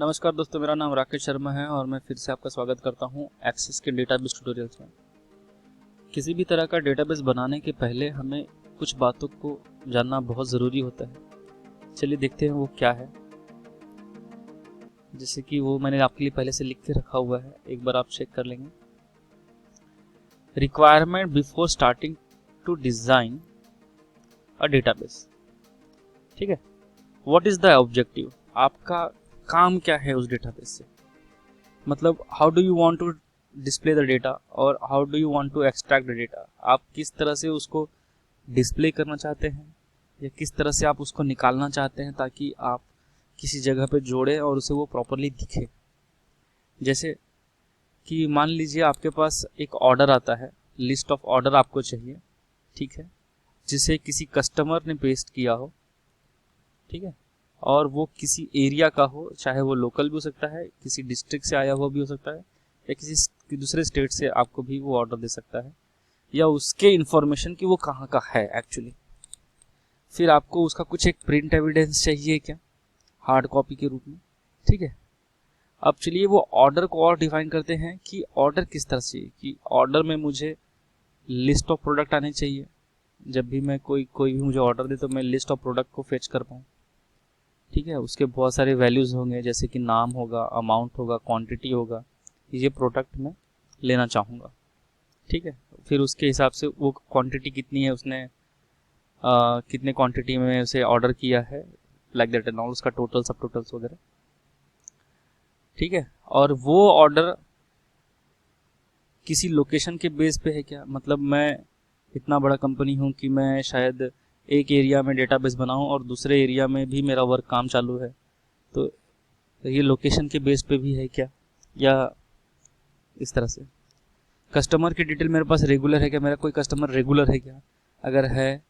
नमस्कार दोस्तों, मेरा नाम राकेश शर्मा है और मैं फिर से आपका स्वागत करता हूं एक्सेस के डेटाबेस ट्यूटोरियल्स में। किसी भी तरह का डेटाबेस बनाने के पहले हमें कुछ बातों को जानना बहुत ज़रूरी होता है। चलिए देखते हैं वो क्या है। जैसे कि वो मैंने आपके लिए पहले से लिख के रखा हुआ है, एक बार आप चेक कर लेंगे। Requirement before starting to design a database. ठीक है, व्हाट इज़ द ऑब्जेक्टिव, आपका काम क्या है उस डेटाबेस से। मतलब how do you want to display the data और how do you want to extract the data. आप किस तरह से उसको डिस्प्ले करना चाहते हैं या किस तरह से आप उसको निकालना चाहते हैं ताकि आप किसी जगह पे जोड़ें और उसे वो प्रॉपरली दिखे। जैसे कि मान लीजिए आपके पास एक ऑर्डर आता है, लिस्ट ऑफ ऑर्डर आपको चाहिए, ठीक है, जिसे किसी कस्टमर ने पेस्ट किया हो, ठीक है, और वो किसी एरिया का हो, चाहे वो लोकल भी हो सकता है, किसी डिस्ट्रिक्ट से आया हुआ भी हो सकता है, या किसी दूसरे स्टेट से आपको भी वो ऑर्डर दे सकता है, या उसके इन्फॉर्मेशन कि वो कहाँ का है एक्चुअली। फिर आपको उसका कुछ एक प्रिंट एविडेंस चाहिए क्या, हार्ड कॉपी के रूप में, ठीक है। अब चलिए वो ऑर्डर को और डिफाइन करते हैं कि ऑर्डर किस तरह से, कि ऑर्डर में मुझे लिस्ट ऑफ प्रोडक्ट आने चाहिए। जब भी मैं कोई भी मुझे ऑर्डर दे तो मैं लिस्ट ऑफ प्रोडक्ट को फेच कर पाऊँ, ठीक है। उसके बहुत सारे वैल्यूज़ होंगे, जैसे कि नाम होगा, अमाउंट होगा, क्वांटिटी होगा, ये प्रोडक्ट मैं लेना चाहूँगा, ठीक है। फिर उसके हिसाब से वो क्वांटिटी कितनी है, उसने कितने क्वांटिटी में उसे ऑर्डर किया है, लाइक दैट एंड ऑल, उसका टोटल, सब टोटल्स वगैरह, ठीक है। और वो ऑर्डर किसी लोकेशन के बेस पे है क्या, मतलब मैं इतना बड़ा कंपनी हूँ कि मैं शायद एक एरिया में डेटाबेस बनाऊँ और दूसरे एरिया में भी मेरा वर्क काम चालू है, तो ये लोकेशन के बेस पे भी है क्या, या इस तरह से। कस्टमर की डिटेल मेरे पास रेगुलर है क्या, मेरा कोई कस्टमर रेगुलर है क्या, अगर है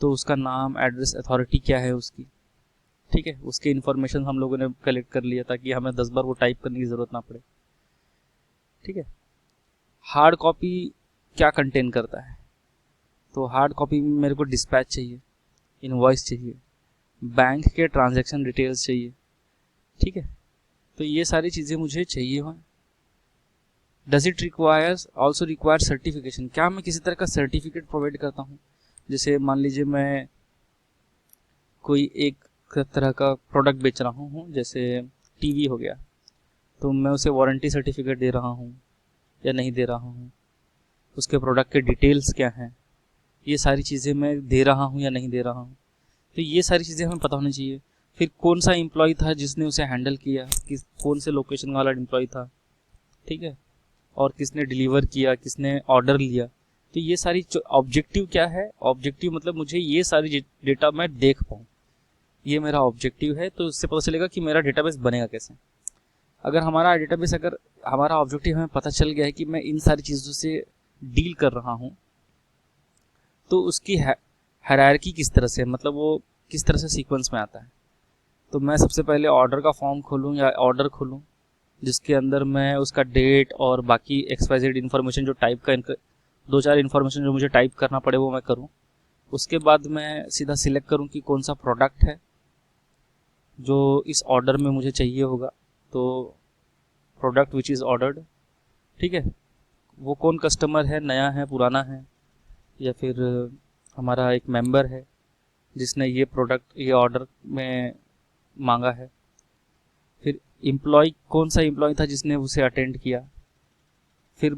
तो उसका नाम, एड्रेस, अथॉरिटी क्या है उसकी, ठीक है। उसके इन्फॉर्मेशन हम लोगों ने कलेक्ट कर लिया ताकि हमें 10 बार वो टाइप करने की ज़रूरत ना पड़े, ठीक है। हार्ड कॉपी क्या कंटेन करता है, तो हार्ड कॉपी में मेरे को डिस्पैच चाहिए, इनवॉइस चाहिए, बैंक के ट्रांजैक्शन डिटेल्स चाहिए, ठीक है। तो ये सारी चीज़ें मुझे चाहिए हों। Does it requires also require certification, क्या मैं किसी तरह का सर्टिफिकेट प्रोवाइड करता हूँ। जैसे मान लीजिए मैं कोई एक तरह का प्रोडक्ट बेच रहा हूँ, जैसे टीवी हो गया, तो मैं उसे वारंटी सर्टिफिकेट दे रहा हूँ या नहीं दे रहा हूँ, उसके प्रोडक्ट के डिटेल्स क्या हैं, ये सारी चीज़ें मैं दे रहा हूँ या नहीं दे रहा हूँ, तो ये सारी चीज़ें हमें पता होनी चाहिए। फिर कौन सा एम्प्लॉय था जिसने उसे हैंडल किया, किस कौन से लोकेशन वाला एम्प्लॉय था, ठीक है, और किसने डिलीवर किया, किसने ऑर्डर लिया। तो ये सारी ऑब्जेक्टिव क्या है, ऑब्जेक्टिव मतलब मुझे ये सारी डेटा मैं देख पाऊँ, ये मेरा ऑब्जेक्टिव है। तो इससे पता चलेगा कि मेरा डेटाबेस बनेगा कैसे। अगर हमारा डेटाबेस, अगर हमारा ऑब्जेक्टिव हमें पता चल गया है कि मैं इन सारी चीज़ों से डील कर रहा हूँ, तो उसकी हायरार्की किस तरह से, मतलब वो किस तरह से सीक्वेंस में आता है। तो मैं सबसे पहले ऑर्डर का फॉर्म खोलूँ या ऑर्डर खोलूँ जिसके अंदर मैं उसका डेट और बाकी XYZ इन्फॉर्मेशन जो टाइप का, इनका 2-4 इन्फॉर्मेशन जो मुझे टाइप करना पड़े वो मैं करूँ। उसके बाद मैं सीधा सिलेक्ट करूँ कि कौन सा प्रोडक्ट है जो इस ऑर्डर में मुझे चाहिए होगा, तो प्रोडक्ट विच इज़ ऑर्डर्ड, ठीक है। वो कौन कस्टमर है, नया है, पुराना है, या फिर हमारा एक मेंबर है जिसने ये प्रोडक्ट, ये ऑर्डर में मांगा है। फिर एम्प्लॉय, कौन सा एम्प्लॉय था जिसने उसे अटेंड किया। फिर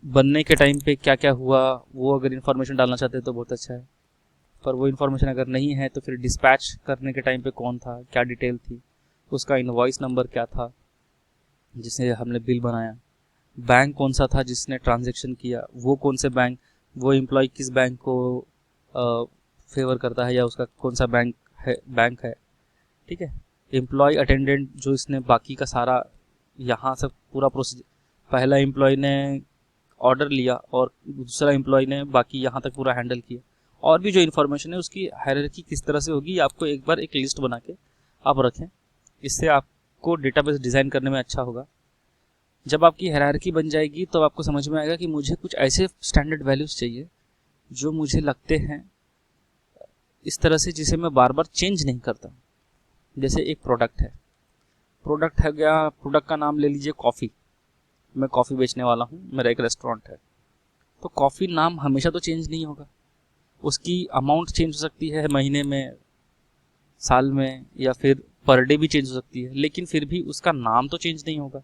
बनने के टाइम पे क्या क्या हुआ, वो अगर इन्फॉर्मेशन डालना चाहते हैं तो बहुत अच्छा है, पर वो इन्फॉर्मेशन अगर नहीं है तो फिर डिस्पैच करने के टाइम पे कौन था, क्या डिटेल थी, उसका इनवॉइस नंबर क्या था जिसने हमने बिल बनाया, बैंक कौन सा था जिसने ट्रांजैक्शन किया, वो कौन से बैंक, वो एम्प्लॉय किस बैंक को फेवर करता है या उसका कौन सा बैंक है, ठीक है। एम्प्लॉय अटेंडेंट, जो इसने बाकी का सारा यहाँ से पूरा प्रोसीजर, पहला एम्प्लॉय ने ऑर्डर लिया और दूसरा एम्प्लॉय ने बाकी यहाँ तक पूरा हैंडल किया, और भी जो इन्फॉर्मेशन है उसकी हायरार्की किस तरह से होगी, आपको एक बार एक लिस्ट बना के आप रखें। इससे आपको डेटाबेस डिज़ाइन करने में अच्छा होगा। जब आपकी हायरार्की बन जाएगी तो आपको समझ में आएगा कि मुझे कुछ ऐसे स्टैंडर्ड वैल्यूज़ चाहिए जो मुझे लगते हैं इस तरह से, जिसे मैं बार बार चेंज नहीं करता। जैसे एक प्रोडक्ट है, प्रोडक्ट है गया, प्रोडक्ट का नाम ले लीजिए कॉफ़ी, मैं कॉफ़ी बेचने वाला हूँ, मेरा एक रेस्टोरेंट है। तो कॉफ़ी नाम हमेशा तो चेंज नहीं होगा, उसकी अमाउंट चेंज हो सकती है महीने में, साल में, या फिर पर डे भी चेंज हो सकती है, लेकिन फिर भी उसका नाम तो चेंज नहीं होगा।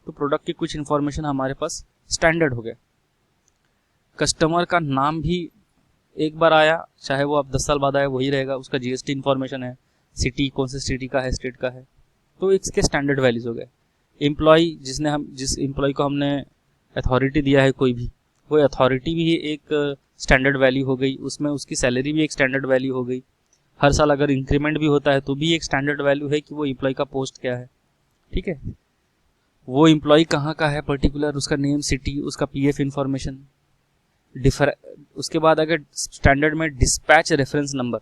तो प्रोडक्ट की कुछ इन्फॉर्मेशन हमारे पास स्टैंडर्ड हो गया। कस्टमर का नाम भी एक बार आया, चाहे वो आप 10 साल बाद आए वही रहेगा, उसका जीएसटी इन्फॉर्मेशन है, सिटी कौन से सिटी का है, स्टेट का है, तो इसके स्टैंडर्ड वैल्यूज हो गए। एम्प्लॉय जिस एम्प्लॉय को हमने अथॉरिटी दिया है कोई भी, वो अथॉरिटी भी एक स्टैंडर्ड वैल्यू हो गई, उसमें उसकी सैलरी भी एक स्टैंडर्ड वैल्यू हो गई। हर साल अगर इंक्रीमेंट भी होता है तो भी एक स्टैंडर्ड वैल्यू है कि वो एम्प्लॉय का पोस्ट क्या है, ठीक है, वो एम्प्लॉय कहाँ का है पर्टिकुलर, उसका नेम, सिटी, उसका पीएफ इन्फॉर्मेशन। उसके बाद अगर स्टैंडर्ड में डिस्पैच रेफरेंस नंबर,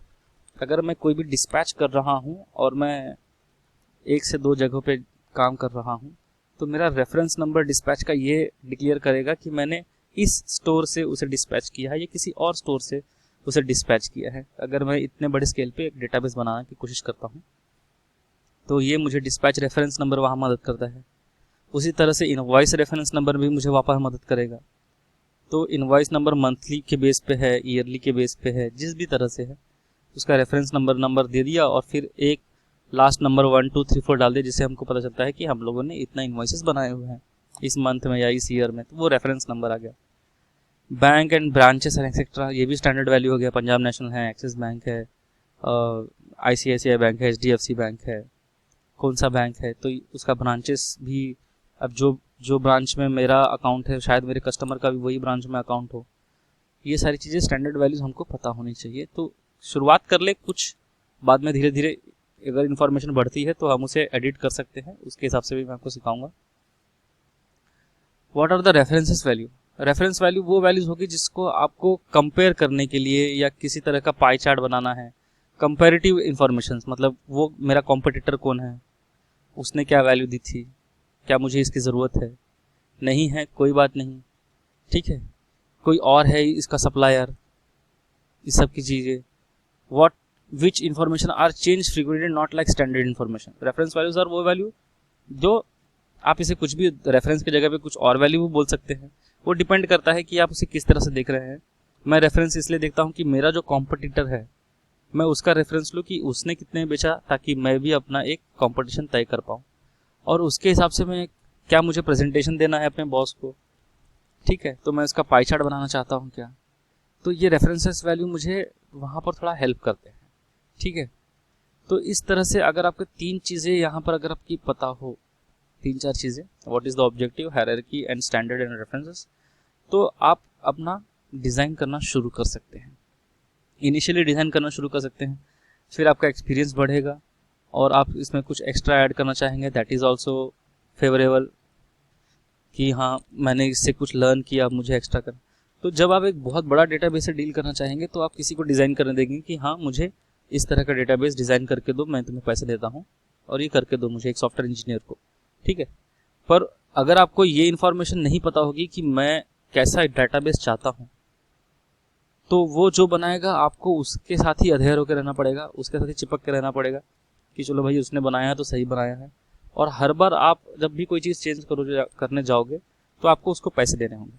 अगर मैं कोई भी डिस्पैच कर रहा हूँ और मैं 1 से 2 जगहों पे काम कर रहा हूँ, तो मेरा रेफरेंस नंबर डिस्पैच का ये डिक्लेयर करेगा कि मैंने इस स्टोर से उसे डिस्पैच किया है या किसी और स्टोर से उसे डिस्पैच किया है। अगर मैं इतने बड़े स्केल पे एक डेटाबेस बनाने की कोशिश करता हूँ तो ये मुझे डिस्पैच रेफरेंस नंबर वहाँ मदद करता है। उसी तरह से इनवॉइस रेफरेंस नंबर भी मुझे वापस मदद करेगा। तो इनवॉइस नंबर मंथली के बेस पे है, ईयरली के बेस पे है, जिस भी तरह से है, उसका रेफरेंस नंबर दे दिया और फिर एक लास्ट नंबर 1 2 3 4 डाल दिया, जिससे हमको पता चलता है कि हम लोगों ने इतना इनवॉइसेस बनाए हुए हैं इस मंथ में या इस ईयर में, तो वो रेफरेंस नंबर आ गया। Bank and branches and etcetera, ये भी स्टैंडर्ड वैल्यू हो गया। पंजाब नेशनल है, एक्सिस बैंक है, आईसीआईसीआई बैंक है, एचडीएफसी बैंक है, कौन सा बैंक है, तो उसका ब्रांचेस भी, अब जो ब्रांच में मेरा अकाउंट है शायद मेरे कस्टमर का भी वही ब्रांच में अकाउंट हो। ये सारी चीज़ें स्टैंडर्ड वैल्यूज हमको पता होनी चाहिए। तो शुरुआत कर ले कुछ, बाद में धीरे धीरे अगर इन्फॉर्मेशन बढ़ती है तो हम उसे एडिट कर सकते हैं, उसके हिसाब से भी मैं आपको सिखाऊंगा। What are the references value? Reference value वो वैल्यूज होगी जिसको आपको कंपेयर करने के लिए या किसी तरह का पाई चार्ट बनाना है। कंपेरेटिव इन्फॉर्मेशन मतलब वो मेरा कॉम्पिटिटर कौन है, उसने क्या वैल्यू दी थी, क्या मुझे इसकी ज़रूरत है, नहीं है कोई बात नहीं, ठीक है, कोई और है इसका सप्लायर, इस सब की चीज़ें। What which information are change frequently not like standard information. Reference values are वो वैल्यू जो आप इसे कुछ भी रेफरेंस की जगह पे कुछ और वैल्यू भी बोल सकते हैं, वो डिपेंड करता है कि आप उसे किस तरह से देख रहे हैं। मैं रेफरेंस इसलिए देखता हूँ कि मेरा जो कॉम्पिटिटर है मैं उसका रेफरेंस लूँ कि उसने कितने बेचा, ताकि मैं भी अपना एक कॉम्पिटिशन तय कर पाऊँ और उसके हिसाब से मैं क्या मुझे प्रेजेंटेशन देना है अपने बॉस को, ठीक है, तो मैं उसका पाई चार्ट बनाना चाहता हूँ क्या, तो ये रेफरेंसेस वैल्यू मुझे वहाँ पर थोड़ा हेल्प करते हैं, ठीक है। तो इस तरह से अगर आपको 3 चीज़ें यहाँ पर अगर आपकी पता हो, 3-4 चीज़ें, what is the objective, hierarchy and standard and references, तो आप अपना डिज़ाइन करना शुरू कर सकते हैं। इनिशियली डिज़ाइन करना शुरू कर सकते हैं, फिर आपका एक्सपीरियंस बढ़ेगा और आप इसमें कुछ एक्स्ट्रा ऐड करना चाहेंगे, दैट इज़ ऑल्सो फेवरेबल कि हाँ मैंने इससे कुछ लर्न किया, अब मुझे एक्स्ट्रा करना। तो जब आप एक बहुत बड़ा डेटाबेस से डील करना चाहेंगे तो आप किसी को डिज़ाइन करने देंगे कि हाँ मुझे इस तरह का डेटाबेस डिज़ाइन करके दो, मैं तुम्हें पैसे देता हूँ और ये करके दो मुझे, एक सॉफ्टवेयर इंजीनियर को, ठीक है। पर अगर आपको ये इन्फॉर्मेशन नहीं पता होगी कि मैं कैसा डेटाबेस चाहता हूँ, तो वो जो बनाएगा आपको उसके साथ ही अधेर होकर रहना पड़ेगा, उसके साथ ही चिपक के रहना पड़ेगा कि चलो भाई उसने बनाया है तो सही बनाया है। और हर बार आप जब भी कोई चीज़ चेंज करने जाओगे तो आपको उसको पैसे देने होंगे।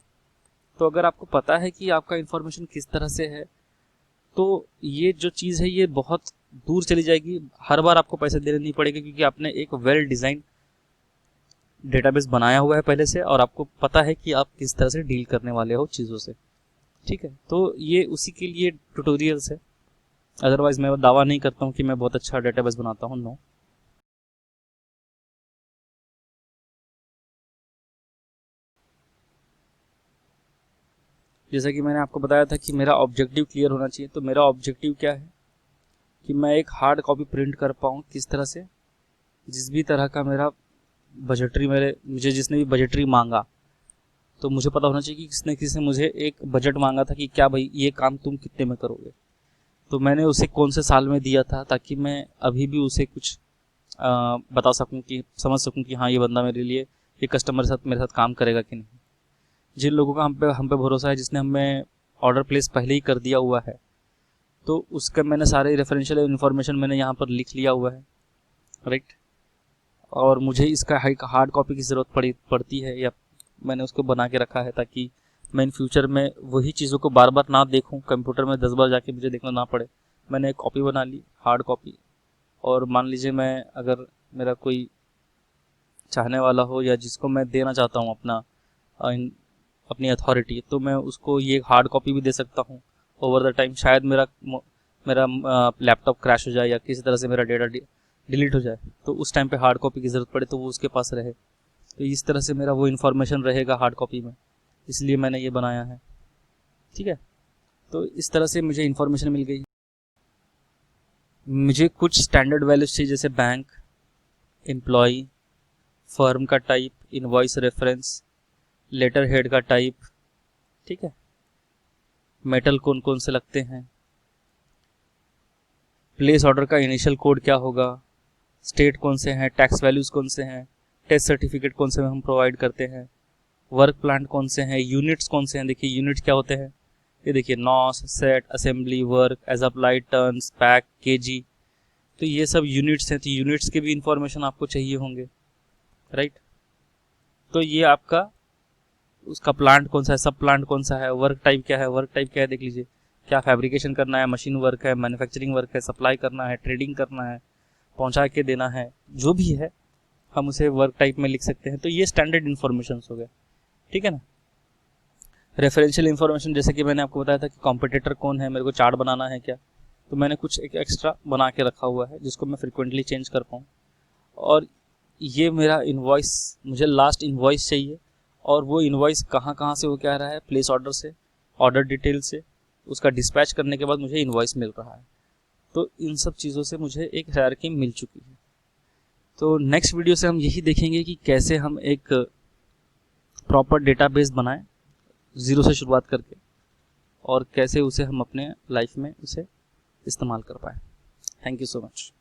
तो अगर आपको पता है कि आपका इन्फॉर्मेशन किस तरह से है, तो ये जो चीज़ है ये बहुत दूर चली जाएगी, हर बार आपको पैसे देने नहीं पड़ेंगे क्योंकि आपने एक वेल डिज़ाइन डेटाबेस बनाया हुआ है पहले से और आपको पता है कि आप किस तरह से डील करने वाले हो चीज़ों से, ठीक है। तो ये उसी के लिए ट्यूटोरियल्स है, अदरवाइज मैं दावा नहीं करता हूँ कि मैं बहुत अच्छा डेटाबेस बनाता हूँ, नो। जैसा कि मैंने आपको बताया था कि मेरा ऑब्जेक्टिव क्लियर होना चाहिए, तो मेरा ऑब्जेक्टिव क्या है कि मैं एक हार्ड कॉपी प्रिंट कर पाऊँ किस तरह से, जिस भी तरह का मेरा बजटरी मुझे जिसने भी बजटरी मांगा, तो मुझे पता होना चाहिए कि किसने किसने मुझे एक बजट मांगा था कि क्या भाई ये काम तुम कितने में करोगे, तो मैंने उसे कौन से साल में दिया था, ताकि मैं अभी भी उसे कुछ बता सकूं कि समझ सकूं कि हाँ ये बंदा मेरे लिए, ये कस्टमर मेरे साथ काम करेगा कि नहीं। जिन लोगों का हम पे भरोसा है, जिसने हमें ऑर्डर प्लेस पहले ही कर दिया हुआ है, तो उसका मैंने सारे रेफरेंशियल इन्फॉर्मेशन मैंने यहाँ पर लिख लिया हुआ है, राइट। और मुझे इसका एक हार्ड कॉपी की ज़रूरत पड़ती है, या मैंने उसको बना के रखा है ताकि मैं इन फ्यूचर में वही चीज़ों को बार बार ना देखूं, कंप्यूटर में 10 बार जाके मुझे देखना ना पड़े। मैंने एक कॉपी बना ली, हार्ड कॉपी। और मान लीजिए मैं अगर मेरा कोई चाहने वाला हो या जिसको मैं देना चाहता हूँ अपनी अथॉरिटी, तो मैं उसको ये हार्ड कॉपी भी दे सकता हूँ। ओवर द टाइम शायद मेरा लैपटॉप क्रैश हो जाए या किसी तरह से मेरा डेटा डिलीट हो जाए, तो उस टाइम पे हार्ड कॉपी की ज़रूरत पड़े तो वो उसके पास रहे। तो इस तरह से मेरा वो इन्फॉर्मेशन रहेगा हार्ड कॉपी में, इसलिए मैंने ये बनाया है। ठीक है, तो इस तरह से मुझे इन्फॉर्मेशन मिल गई। मुझे कुछ स्टैंडर्ड वैल्यूज चाहिए, जैसे बैंक, एम्प्लॉय, फर्म का type, invoice reference, letter head का टाइप, ठीक है, मेटल कौन कौन से लगते हैं, प्लेस ऑर्डर का इनिशियल कोड क्या होगा, स्टेट कौन से हैं, टैक्स वैल्यूज़ कौन से हैं, टेस्ट सर्टिफिकेट कौन से हम प्रोवाइड करते हैं, वर्क प्लान कौन से हैं, यूनिट्स कौन से हैं। देखिए यूनिट्स क्या होते हैं, ये देखिए नॉस, set, assembly, work, as applied, turns, pack, KG, तो ये सब यूनिट्स हैं। तो यूनिट्स के भी इंफॉर्मेशन आपको चाहिए होंगे, राइट। तो ये आपका उसका प्लांट कौन सा है, सब प्लांट कौन सा है, वर्क टाइप क्या है, वर्क टाइप क्या है देख लीजिए, क्या फैब्रिकेशन करना है, मशीन वर्क है, मैन्युफैक्चरिंग वर्क है, सप्लाई करना है, ट्रेडिंग करना है, पहुंचा के देना है, जो भी है हम उसे वर्क टाइप में लिख सकते हैं। तो ये स्टैंडर्ड इन्फॉर्मेशन हो गया, ठीक है ना। रेफरेंशियल इन्फॉर्मेशन, जैसे कि मैंने आपको बताया था कि कॉम्पिटिटर कौन है, मेरे को चार्ट बनाना है क्या, तो मैंने कुछ एक एक्स्ट्रा बना के रखा हुआ है जिसको मैं फ्रिक्वेंटली चेंज कर पाऊँ। और ये मेरा इन्वॉइस, मुझे लास्ट इन्वॉइस चाहिए, और वो इन्वॉइस कहाँ कहाँ से वो क्या रहा है, प्लेस ऑर्डर से, ऑर्डर डिटेल से, उसका डिस्पैच करने के बाद मुझे इन्वॉइस मिल रहा है। तो इन सब चीज़ों से मुझे एक हायरार्की मिल चुकी है। तो नेक्स्ट वीडियो से हम यही देखेंगे कि कैसे हम एक प्रॉपर डेटाबेस बनाएं ज़ीरो से शुरुआत करके, और कैसे उसे हम अपने लाइफ में उसे इस्तेमाल कर पाएँ। Thank you so much.